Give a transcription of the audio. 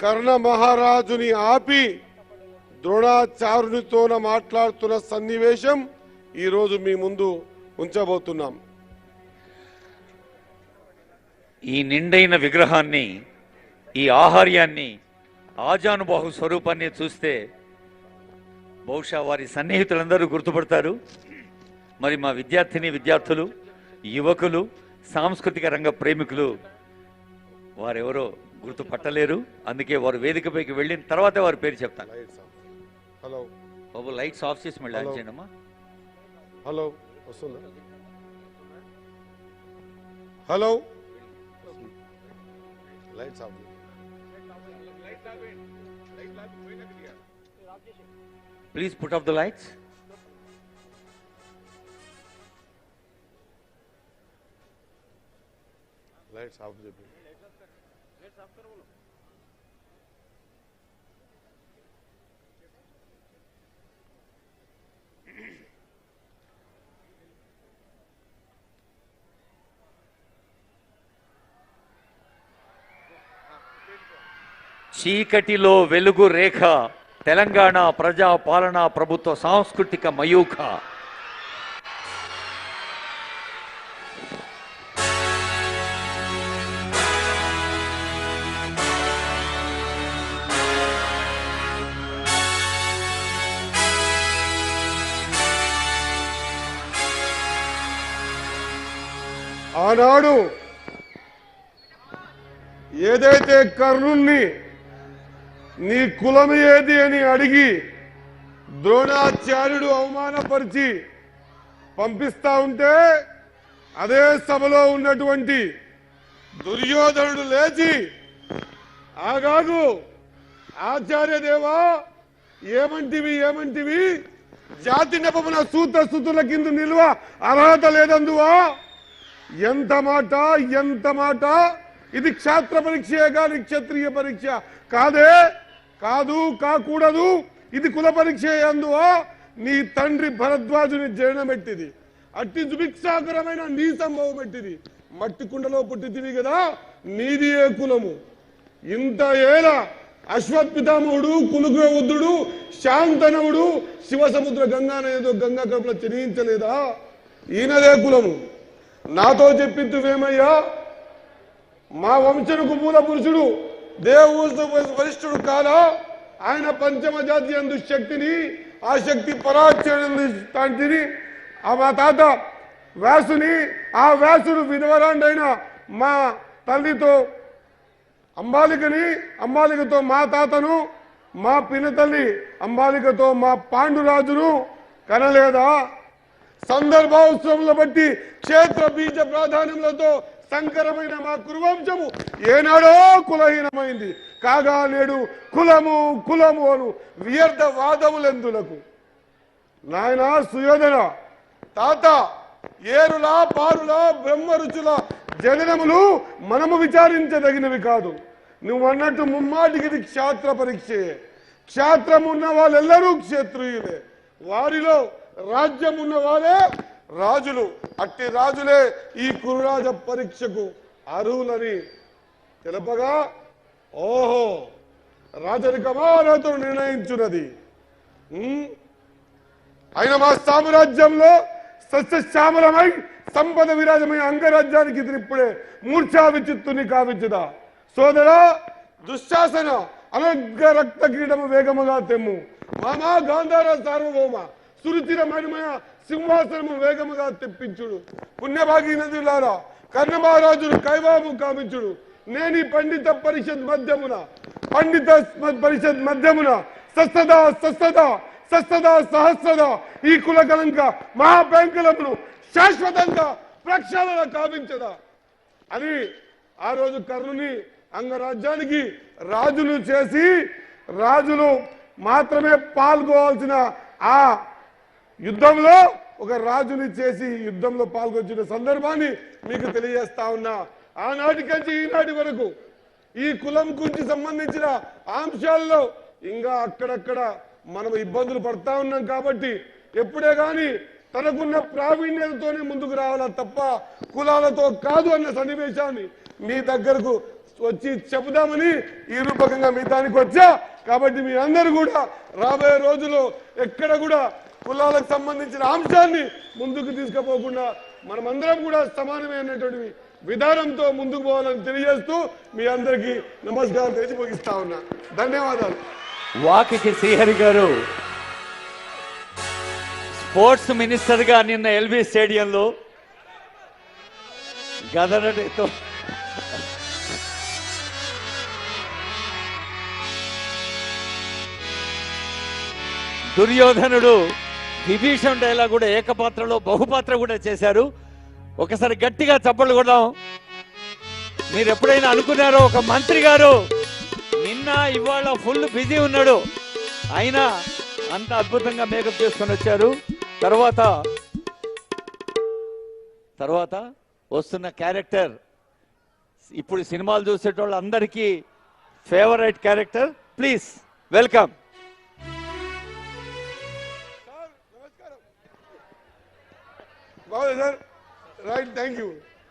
కర్ణ మహారాజుని ఆపి ద్రోణాచార్యునితోన మాట్లాడుతున్న సన్నివేశం ఈరోజు మీ ముందు ఉంచబోతున్నాం. ఈ నిండైన విగ్రహాన్ని, ఈ ఆహార్యాన్ని, ఆజానుబాహు స్వరూపాన్ని చూస్తే బహుశా వారి సన్నిహితులందరూ గుర్తుపడతారు. మరి మా విద్యార్థులు, యువకులు, సాంస్కృతిక రంగ ప్రేమికులు వారెవరో గుర్తుపట్టలేరు. అందుకే వారు వేదికపైకి వెళ్ళిన తర్వాత వారి పేరు చెప్తాను. హలో బాబు, లైట్స్ ఆఫ్ చేసి మళ్ళీ ఆన్ చేయండి అమ్మా. హలో వస్తుందా? Hello lights off. Please put off the lights. Lights off చెప్పి చీకటిలో వెలుగు రేఖ, తెలంగాణ ప్రజా పాలనా ప్రభుత్వ సాంస్కృతిక మయూఖ. ఆనాడు ఏదైతే కర్ణుణ్ణి నీ కులం ఏది అని అడిగి ద్రోణాచార్యుడు అవమానపరిచి పంపిస్తా ఉంటే అదే సభలో ఉన్నటువంటి దుర్యోధనుడు లేచి, ఆగాగు ఆచార్యదేవా, ఏమంటివి జాతి నెపమున సూతుల కింద నిల్వ అర్హత లేదందువా? ఎంత మాట! ఇది క్షాత్ర పరీక్షే గాని క్షత్రియ పరీక్ష కాకూడదు. ఇది కుల పరీక్ష అందువా? నీ తండ్రి భరద్వాజుని జనమెట్టిది, అట్టి దుభిక్షాకరమైన నీ సంభవం ఎట్టిది. మట్టి కుండలో పుట్టితివి కదా, నీది ఏ కులము? ఇంత ఏళ అశ్వత్పితామహుడు, కులుగ్రవుద్ధుడు, శాంతనవుడు శివసముద్ర గంగానేదో గంగా కడుపులో చెరియించలేదా? ఈయనదే కులము. నాతో చెప్పింతువేమయ్యా? మా వంశనుకు మూల పురుషుడు దేవుడు వరిష్ఠుడు కాదా? ఆయన పంచమ జాతి అందు శక్తిని, ఆ శక్తి పరాచరణి మా తాత వ్యాసుని, ఆ వ్యాసుడు విధవరాండైన మా తల్లితో అంబాలికతో మా తాతను, మా పినతల్లి అంబాలికతో మా పాండురాజును కనలేదా? సందర్భావసరముల బట్టి క్షేత్ర బీజ ప్రాధాన్యములతో సంకరమైన మా కురువంశము ఏనాడో కులహీనమైంది కాగా నేడు కులము అను వ్యర్థ వాదములెందులకు? నాయన సుయోధన, తాత, ఏరుల పారుల బ్రహ్మ రుచుల జననములు మనము విచారించదగినవి కాదు. నువ్వు అన్నట్టు ముమ్మాటికి ఇది క్షాత్ర పరీక్షే. క్షాత్రం ఉన్న వాళ్ళెల్లరూ క్షత్రియులే, వారిలో రాజ్యం ఉన్న వాళ్ళే రాజులు. అట్టి రాజులే ఈ కురురాజ పరీక్షకు అర్హులని తెలుపగా, ఓహో రాజరికమా రాతో నిర్ణయించున్నది. అయిన మా సామ్రాజ్యంలో సస్యశ్యామలమై సంపద విరాజమై అంగరాజ్యానికి ఇప్పుడే మూర్ఛా విచిత్తుని కావించదా? సోదరా, దుశ్శాసన అనగ్ర రక్త క్రీడము వేగముగా తెమ్ము. మామా గాంధార సార్వభౌమ సురుచిర మణిమయ సింహాసనము వేగముగా తెప్పించుడు. పుణ్యభాగీనదులారా, కర్ణమహారాజును కైవాము కామించుడు. నేని పండిత పరిషత్ మధ్యమున సస్తదా సహస్రదా ఈ కుల కలంక మహాబ్యాంకులను శాశ్వతంగా ప్రక్షాళన కావించదా అని ఆ రోజు కర్ణుని అంగరాజ్యానికి రాజులు చేసి, రాజులు మాత్రమే పాల్గొవాల్సిన ఆ యుద్ధంలో ఒక రాజుని చేసి యుద్ధంలో పాల్గొచ్చిన సందర్భాన్ని మీకు తెలియజేస్తా ఉన్నా. ఆనాటికంచి ఈనాటి వరకు ఈ కులం గురించి సంబంధించిన అంశాల్లో ఇంకా అక్కడక్కడ మనం ఇబ్బందులు పడతా ఉన్నాం. కాబట్టి ఎప్పుడే గాని తనకున్న ప్రావీణ్యతతోనే ముందుకు రావాలా తప్ప కులాలతో కాదు అన్న సన్నివేశాన్ని మీ దగ్గరకు వచ్చి చెబుదామని ఈ రూపకంగా మీ దానికి వచ్చా. కాబట్టి మీ అందరూ కూడా రాబోయే రోజుల్లో ఎక్కడ కూడా కులాలకు సంబంధించిన అంశాన్ని ముందుకు తీసుకుపోకుండా మనమందరం కూడా సమానమైనటువంటి విధానంతో ముందుకు పోవాలని తెలియజేస్తూ మీ అందరికీ నమస్కారం తెలిసి ముగిస్తా ఉన్నా. ధన్యవాదాలు. వాకిటి శ్రీహరి గారు స్పోర్ట్స్ మినిస్టర్ గా నిన్న ఎల్బీ స్టేడియంలో గదరతో దుర్యోధనుడు విభీషణ్ డైలాగ్ కూడా ఏకపాత్రలో బహుపాత్ర కూడా చేశారు. ఒకసారి గట్టిగా చప్పట్లు కొడదాం. మీరు ఎప్పుడైనా అనుకున్నారో ఒక మంత్రి గారు నిన్న ఇవాళ ఫుల్ బిజీ ఉన్నాడు, అయినా అంత అద్భుతంగా మేకప్ చేసుకొని వచ్చారు. తర్వాత వస్తున్న క్యారెక్టర్ ఇప్పుడు సినిమాలు చూసేటోళ్ళు అందరికీ ఫేవరెట్ క్యారెక్టర్. Please welcome. బాగుంది సార్. Right, thank you.